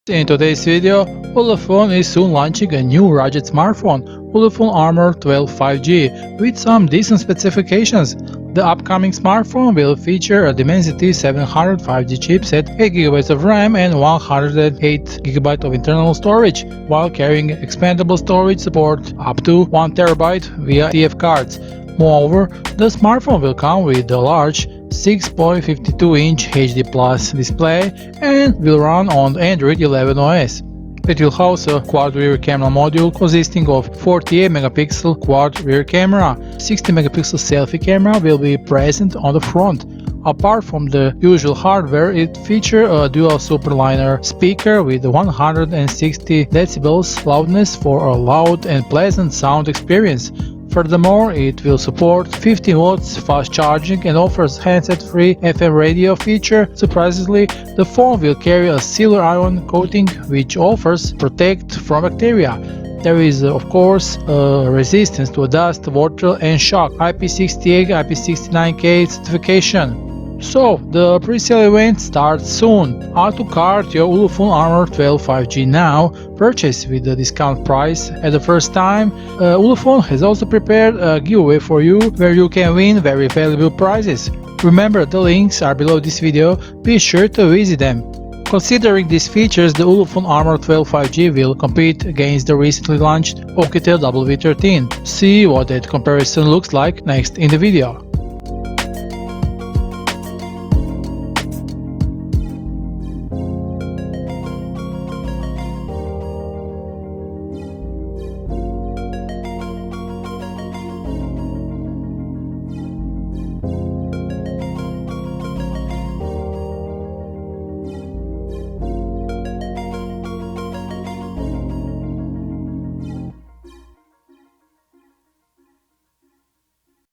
In today's video, Ulefone is soon launching a new rugged smartphone, Ulefone Armor 12 5G, with some decent specifications. The upcoming smartphone will feature a Dimensity 700 5G chipset, 8GB of RAM and 108GB of internal storage, while carrying expandable storage support up to 1TB via TF cards. Moreover, the smartphone will come with a large 6.52-inch HD Plus display and will run on Android 11 OS. It will house a quad rear camera module consisting of 48-megapixel quad rear camera. 60-megapixel selfie camera will be present on the front. Apart from the usual hardware, it features a dual superliner speaker with 160 decibels loudness for a loud and pleasant sound experience. Furthermore, it will support 50 watts fast charging and offers handset-free FM radio feature. Surprisingly, the phone will carry a silver ion coating which offers protect from bacteria. There is, of course, a resistance to dust, water and shock, IP68, IP69K certification. So, the pre-sale event starts soon. Add to cart your Ulefone Armor 12 5G now, purchase with the discount price at the first time. Ulefone has also prepared a giveaway for you where you can win very valuable prizes. Remember, the links are below this video, be sure to visit them. Considering these features, the Ulefone Armor 12 5G will compete against the recently launched Oukitel WP13. See what that comparison looks like next in the video.